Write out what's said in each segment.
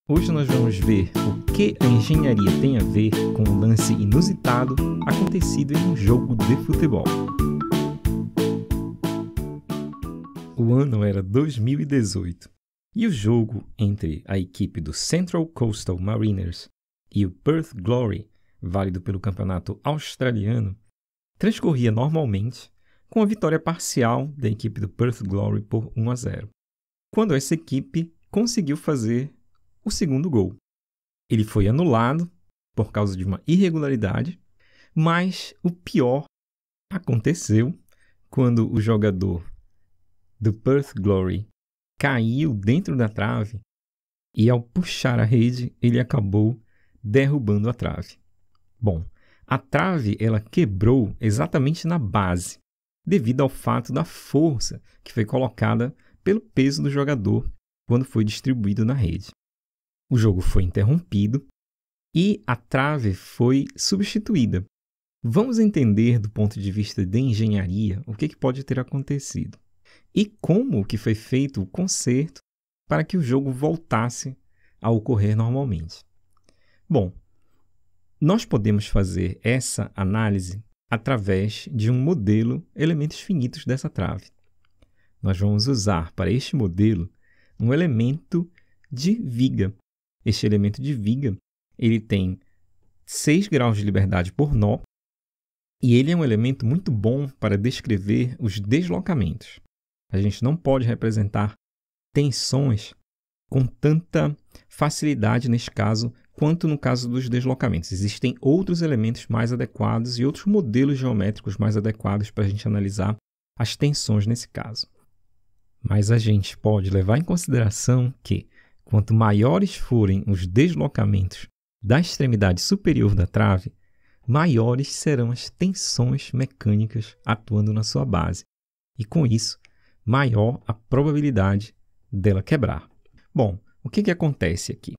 Hoje nós vamos ver o que a engenharia tem a ver com um lance inusitado acontecido em um jogo de futebol. O ano era 2018 e o jogo entre a equipe do Central Coastal Mariners e o Perth Glory, válido pelo campeonato australiano, transcorria normalmente com a vitória parcial da equipe do Perth Glory por 1-0, quando essa equipe conseguiu fazer o segundo gol. Ele foi anulado por causa de uma irregularidade, mas o pior aconteceu quando o jogador do Perth Glory caiu dentro da trave e, ao puxar a rede, ele acabou derrubando a trave. Bom, a trave ela quebrou exatamente na base, devido ao fato da força que foi colocada pelo peso do jogador quando foi distribuído na rede. O jogo foi interrompido e a trave foi substituída. Vamos entender do ponto de vista de engenharia o que pode ter acontecido e como que foi feito o conserto para que o jogo voltasse a ocorrer normalmente. Bom, nós podemos fazer essa análise através de um modelo elementos finitos dessa trave. Nós vamos usar para este modelo um elemento de viga. Este elemento de viga ele tem 6 graus de liberdade por nó e ele é um elemento muito bom para descrever os deslocamentos. A gente não pode representar tensões com tanta facilidade neste caso quanto no caso dos deslocamentos. Existem outros elementos mais adequados e outros modelos geométricos mais adequados para a gente analisar as tensões nesse caso. Mas a gente pode levar em consideração que quanto maiores forem os deslocamentos da extremidade superior da trave, maiores serão as tensões mecânicas atuando na sua base. E com isso, maior a probabilidade dela quebrar. Bom, o que acontece aqui?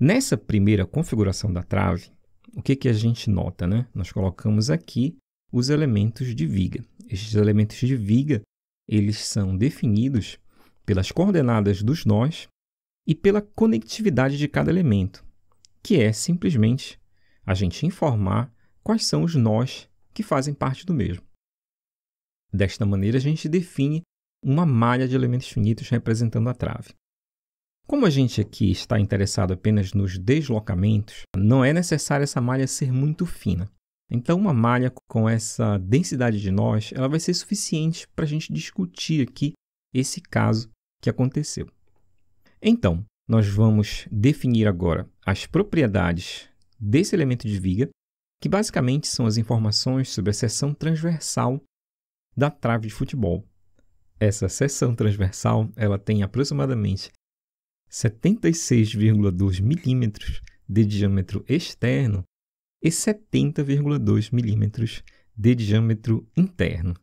Nessa primeira configuração da trave, o que a gente nota, né? Nós colocamos aqui os elementos de viga. Estes elementos de viga, eles são definidos pelas coordenadas dos nós e pela conectividade de cada elemento, que é simplesmente a gente informar quais são os nós que fazem parte do mesmo. Desta maneira, a gente define uma malha de elementos finitos representando a trave. Como a gente aqui está interessado apenas nos deslocamentos, não é necessário essa malha ser muito fina. Então, uma malha com essa densidade de nós, ela vai ser suficiente para a gente discutir aqui esse caso que aconteceu. Então, nós vamos definir agora as propriedades desse elemento de viga, que basicamente são as informações sobre a seção transversal da trave de futebol. Essa seção transversal ela tem aproximadamente 76,2 milímetros de diâmetro externo e 70,2 milímetros de diâmetro interno.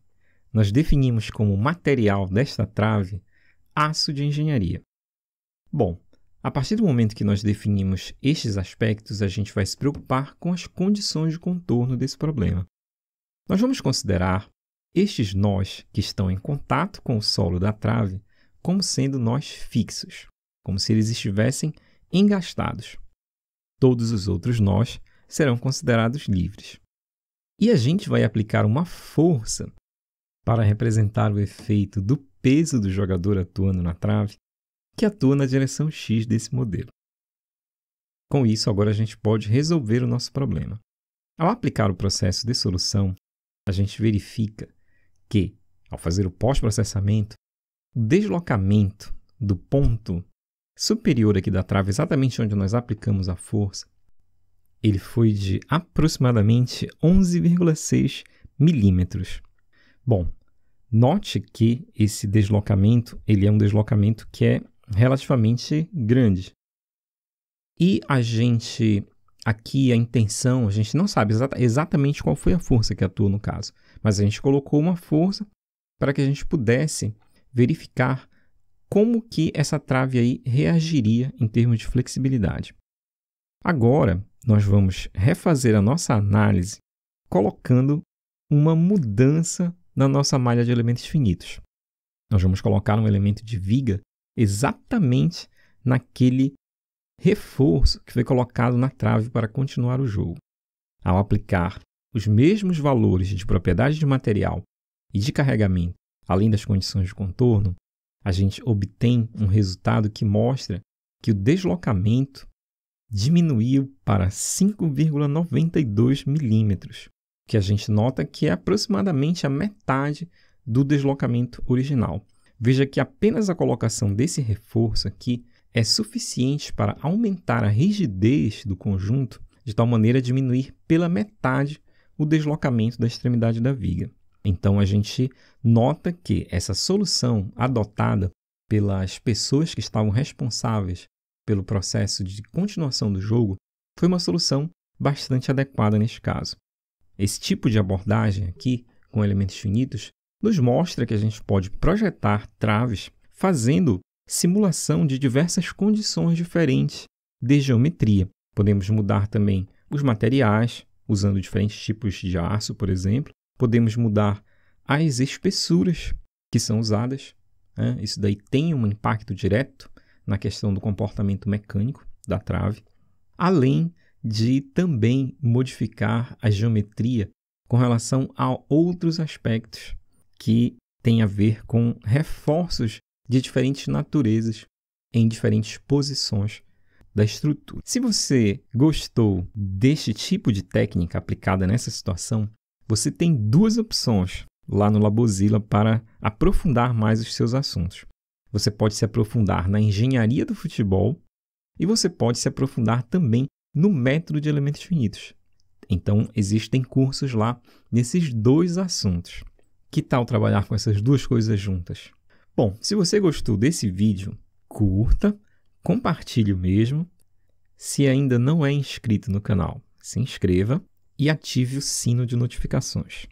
Nós definimos como material desta trave aço de engenharia. Bom, a partir do momento que nós definimos estes aspectos, a gente vai se preocupar com as condições de contorno desse problema. Nós vamos considerar estes nós que estão em contato com o solo da trave como sendo nós fixos, como se eles estivessem engastados. Todos os outros nós serão considerados livres. E a gente vai aplicar uma força para representar o efeito do peso do jogador atuando na trave, que atua na direção X desse modelo. Com isso, agora a gente pode resolver o nosso problema. Ao aplicar o processo de solução, a gente verifica que, ao fazer o pós-processamento, o deslocamento do ponto superior aqui da trave, exatamente onde nós aplicamos a força, ele foi de aproximadamente 11,6 milímetros. Bom, note que esse deslocamento ele é um deslocamento que é relativamente grande. E a gente, aqui a intenção, a gente não sabe exatamente qual foi a força que atuou no caso, mas a gente colocou uma força para que a gente pudesse verificar como que essa trave aí reagiria em termos de flexibilidade. Agora, nós vamos refazer a nossa análise colocando uma mudança na nossa malha de elementos finitos. Nós vamos colocar um elemento de viga exatamente naquele reforço que foi colocado na trave para continuar o jogo. Ao aplicar os mesmos valores de propriedade de material e de carregamento, além das condições de contorno, a gente obtém um resultado que mostra que o deslocamento diminuiu para 5,92 milímetros, que a gente nota que é aproximadamente a metade do deslocamento original. Veja que apenas a colocação desse reforço aqui é suficiente para aumentar a rigidez do conjunto, de tal maneira a diminuir pela metade o deslocamento da extremidade da viga. Então, a gente nota que essa solução adotada pelas pessoas que estavam responsáveis pelo processo de continuação do jogo foi uma solução bastante adequada neste caso. Esse tipo de abordagem aqui, com elementos finitos, nos mostra que a gente pode projetar traves fazendo simulação de diversas condições diferentes de geometria. Podemos mudar também os materiais, usando diferentes tipos de aço, por exemplo. Podemos mudar as espessuras que são usadas. Isso daí tem um impacto direto na questão do comportamento mecânico da trave, além de também modificar a geometria com relação a outros aspectos que têm a ver com reforços de diferentes naturezas em diferentes posições da estrutura. Se você gostou deste tipo de técnica aplicada nessa situação, você tem duas opções lá no Labozilla para aprofundar mais os seus assuntos. Você pode se aprofundar na engenharia do futebol e você pode se aprofundar também no método de elementos finitos. Então, existem cursos lá nesses dois assuntos. Que tal trabalhar com essas duas coisas juntas? Bom, se você gostou desse vídeo, curta, compartilhe o mesmo. Se ainda não é inscrito no canal, se inscreva e ative o sino de notificações.